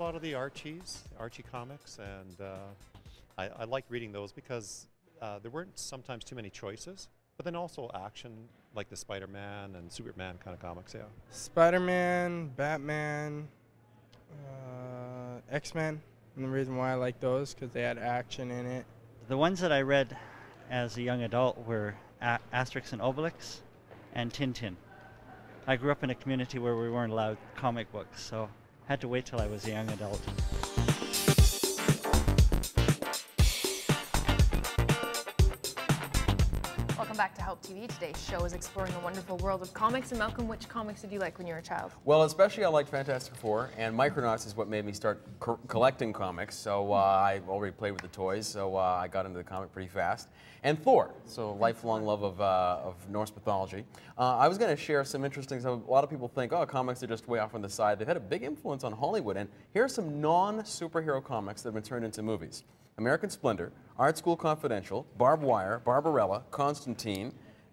lot of the Archie comics, and I like reading those because there weren't sometimes too many choices, but then also action, like the Spider-Man and Superman kind of comics, yeah. Spider-Man, Batman, X-Men, and the reason why I like those because they had action in it. The ones that I read as a young adult were Asterix and Obelix and Tintin. I grew up in a community where we weren't allowed comic books, so I had to wait till I was a young adult. Welcome back to Help TV. Today's show is exploring the wonderful world of comics. And Malcolm, which comics did you like when you were a child? Well, especially I liked Fantastic Four, and Micronauts is what made me start collecting comics. So I already played with the toys, so I got into the comic pretty fast. And Thor, so lifelong love of Norse mythology. I was going to share some interesting stuff. A lot of people think, oh, comics are just way off on the side. They've had a big influence on Hollywood, and here are some non-superhero comics that have been turned into movies. American Splendor, Art School Confidential, Barbed Wire, Barbarella, Constantine,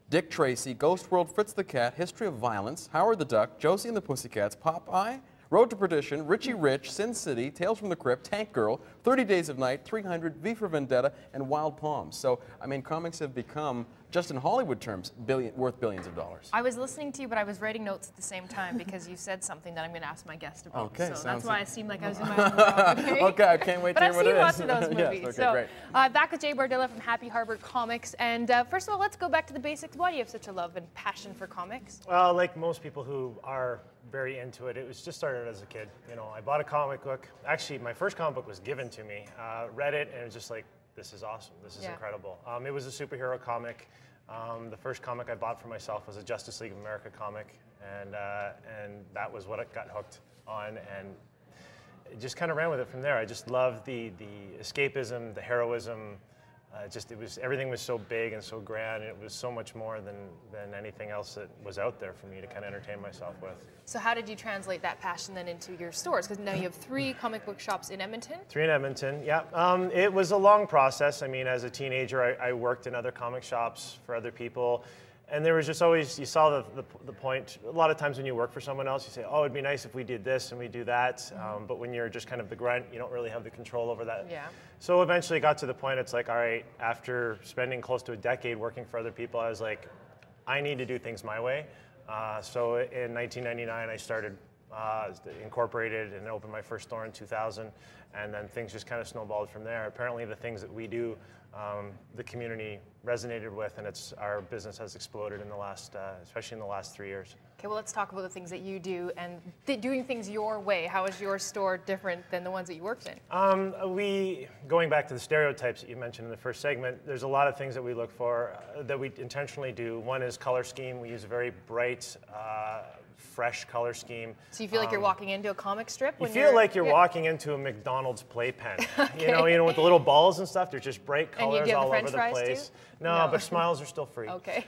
Dick Tracy, Ghost World, Fritz the Cat, History of Violence, Howard the Duck, Josie and the Pussycats, Popeye, Road to Perdition, Richie Rich, Sin City, Tales from the Crypt, Tank Girl, 30 Days of Night, 300, V for Vendetta, and Wild Palms. So, I mean, comics have become, just in Hollywood terms, worth billions of dollars. I was listening to you, but I was writing notes at the same time because you said something that I'm going to ask my guest about. Okay, so that's why it seemed like I was in my own world. Okay, okay, I can't wait to hear what it is. But I've seen lots of those movies. Yes, okay, great. Back with Jay Bardilla from Happy Harbor Comics. And first of all, let's go back to the basics. Why do you have such a love and passion for comics? Well, like most people who are very into it, it was just started as a kid. You know, I bought a comic book. Actually, my first comic book was given to me. Read it, and it was just like, this is awesome. This is incredible. It was a superhero comic. The first comic I bought for myself was a Justice League of America comic, and that was what I got hooked on, and it just kind of ran with it from there. I just loved the escapism, the heroism. Everything was so big and so grand, and it was so much more than anything else that was out there for me to kind of entertain myself with. So how did you translate that passion then into your stores? Because now you have 3 comic book shops in Edmonton? 3 in Edmonton, yeah. It was a long process. I mean, as a teenager, I worked in other comic shops for other people. And there was just always, you saw the point. A lot of times when you work for someone else, you say, oh, it'd be nice if we did this and we do that. But when you're just kind of the grunt, you don't really have the control over that. Yeah. So eventually it got to the point, it's like, all right, after spending close to a decade working for other people, I was like, I need to do things my way. So in 1999, I started, incorporated and opened my first store in 2000. And then things just kind of snowballed from there. Apparently the things that we do, the community resonated with, and our business has exploded in the last, especially in the last 3 years. Okay, well, let's talk about the things that you do and doing things your way. How is your store different than the ones that you worked in? Going back to the stereotypes that you mentioned in the first segment, there's a lot of things that we look for that we intentionally do. One is color scheme. We use a very bright, fresh color scheme. So you feel like you're walking into a comic strip? You feel like you're walking into a McDonald's playpen. Okay. You know, with the little balls and stuff. There's just bright colors all over the place. No, but smiles are still free. Okay.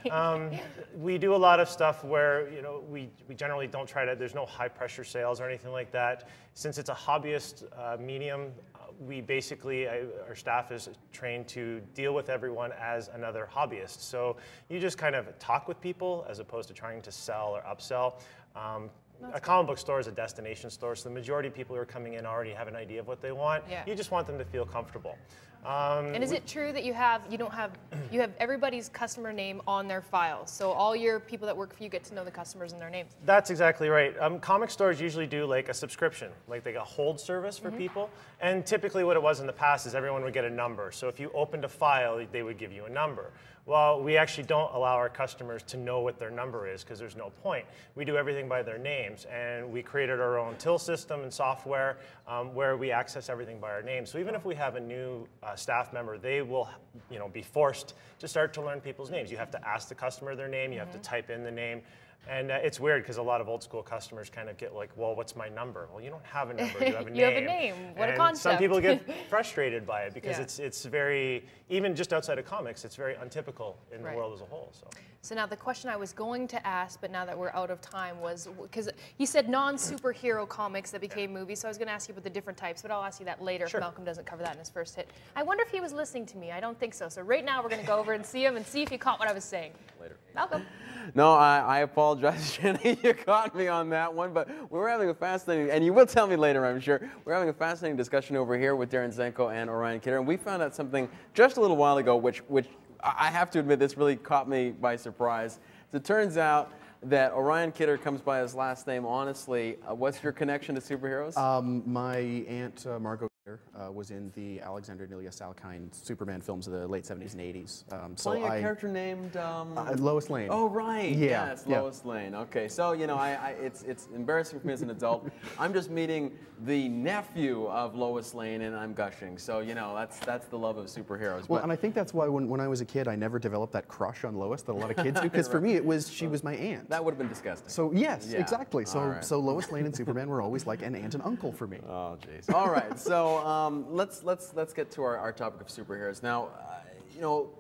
We do a lot of stuff where, you know, we generally don't try to. There's no high pressure sales or anything like that. Since it's a hobbyist medium, we basically, our staff is trained to deal with everyone as another hobbyist. So you just kind of talk with people as opposed to trying to sell or upsell. A comic book store is a destination store, so the majority of people who are coming in already have an idea of what they want. Yeah. You just want them to feel comfortable. And is it true that you have everybody's customer name on their files? So all your people that work for you get to know the customers and their names? That's exactly right. Comic stores usually do like a subscription, like they got a hold service for people. And typically what it was in the past is everyone would get a number. So if you opened a file, they would give you a number. Well, we actually don't allow our customers to know what their number is because there's no point. We do everything by their names, and we created our own till system and software where we access everything by our name. So even if we have a new staff member, they will, you know, be forced to start to learn people's names. You have to ask the customer their name. You have to type in the name. And it's weird because a lot of old school customers kind of get like, well, what's my number? Well, you don't have a number, you have a name. You have a name, what a concept. Some people get frustrated by it because it's very, even just outside of comics, it's very untypical in the world as a whole. So now the question I was going to ask, but now that we're out of time, was, because you said non-superhero comics that became movies, so I was going to ask you about the different types, but I'll ask you that later if Malcolm doesn't cover that in his first hit. I wonder if he was listening to me. I don't think so. So right now we're going to go over and see him and see if he caught what I was saying. later. Malcolm. No, I apologize, Jenny. You caught me on that one, but we were having a fascinating, and you will tell me later, I'm sure, we're having a fascinating discussion over here with Darren Zenko and Orion Kidder, and we found out something just a little while ago, which I have to admit, this really caught me by surprise. So it turns out that Orion Kidder comes by his last name, honestly. What's your connection to superheroes? My aunt, Margot Kidder, was in the Alexander and Ilya Salkind Superman films of the late 70s and 80s. Playing a character named... Lois Lane. Oh, right. Yeah, it's Lois Lane. Okay, so, you know, it's embarrassing for me as an adult. I'm just meeting the nephew of Lois Lane, and I'm gushing. So, you know, that's the love of superheroes. Well, and I think that's why when I was a kid, I never developed that crush on Lois that a lot of kids do, because for me, she was my aunt. That would have been disgusting. So, yes, Yeah. exactly. So, All right. so Lois Lane and Superman were always like an aunt and uncle for me. Oh, jeez. All right, so let's get to our topic of superheroes. Now, you know,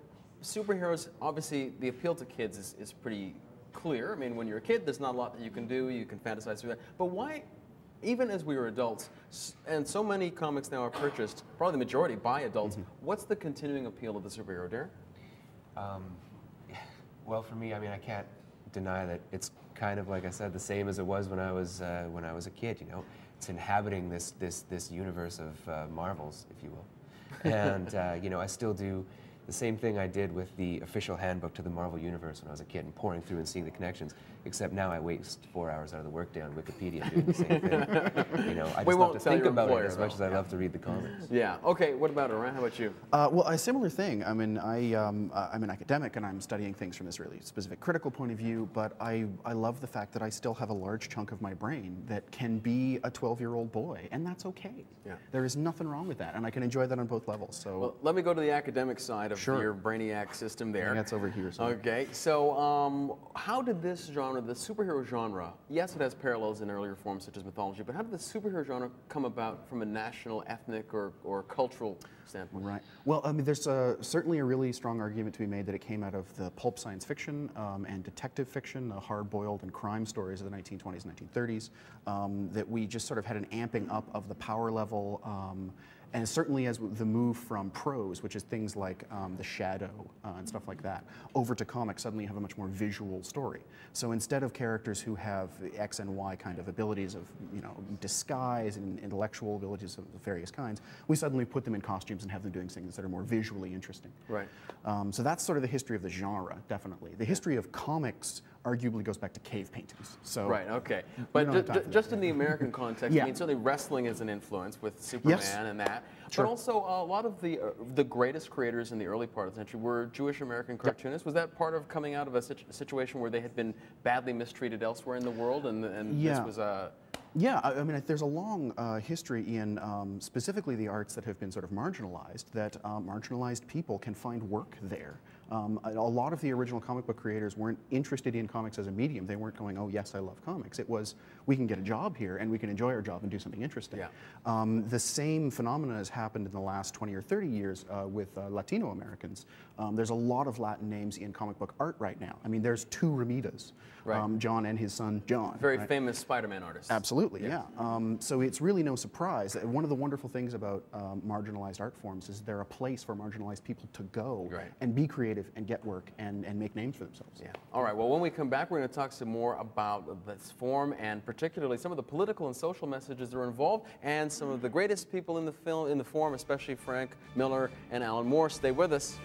superheroes, obviously, the appeal to kids is pretty clear. I mean, when you're a kid, there's not a lot that you can do. You can fantasize through that. But why, even as we were adults, and so many comics now are purchased, probably the majority by adults, what's the continuing appeal of the superhero, Darren? Well, for me, I mean, I can't deny that it's kind of, like I said, the same as it was when I was a kid. You know, it's inhabiting this universe of Marvels, if you will, and you know, I still do the same thing I did with the official handbook to the Marvel Universe when I was a kid, and pouring through and seeing the connections. Except now I waste 4 hours out of the workday on Wikipedia doing the same thing. You know, I just love to think about it as much as I love to read the comics. Yeah. Okay. What about Orion? How about you? Well, a similar thing. I mean, I'm an academic and I'm studying things from this really specific critical point of view, but I love the fact that I still have a large chunk of my brain that can be a 12-year-old boy, and that's okay. Yeah. There is nothing wrong with that, and I can enjoy that on both levels. So Well, let me go to the academic side of Sure. your brainiac system there. that's over here. So. Okay, so how did this genre, the superhero genre, yes, it has parallels in earlier forms such as mythology, but how did the superhero genre come about from a national, ethnic, or cultural standpoint? Right. Well, I mean, there's certainly a really strong argument to be made that it came out of the pulp science fiction and detective fiction, the hard-boiled and crime stories of the 1920s and 1930s, that we just sort of had an amping up of the power level. And certainly as the move from prose, which is things like The Shadow and stuff like that, over to comics, suddenly you have a much more visual story. So instead of characters who have X and Y kind of abilities of, you know, disguise and intellectual abilities of various kinds, we suddenly put them in costumes and have them doing things that are more visually interesting. Right. So that's sort of the history of the genre, definitely. The history of comics arguably goes back to cave paintings. So Right, okay. don't But have time for just that. in the American context, Yeah. I mean, certainly wrestling is an influence with Superman and that. Sure. But also, a lot of the greatest creators in the early part of the century were Jewish American cartoonists. Was that part of coming out of a situation where they had been badly mistreated elsewhere in the world, and this was a... Yeah, I mean, there's a long history in specifically the arts that have been sort of marginalized, that marginalized people can find work there. A lot of the original comic book creators weren't interested in comics as a medium. They weren't going, oh, yes, I love comics. It was, we can get a job here, and we can enjoy our job and do something interesting. Yeah. The same phenomena has happened in the last 20 or 30 years with Latino Americans. There's a lot of Latin names in comic book art right now. I mean, there's two Ramitas, Right. John and his son, John. Very right? famous Spider-Man artist. Absolutely, yeah. So it's really no surprise. One of the wonderful things about marginalized art forms is they're a place for marginalized people to go and be creative and get work and make names for themselves. Yeah. All right. Well, when we come back, we're going to talk some more about this form and particularly some of the political and social messages that are involved, and some of the greatest people in the form, especially Frank Miller and Alan Moore. Stay with us.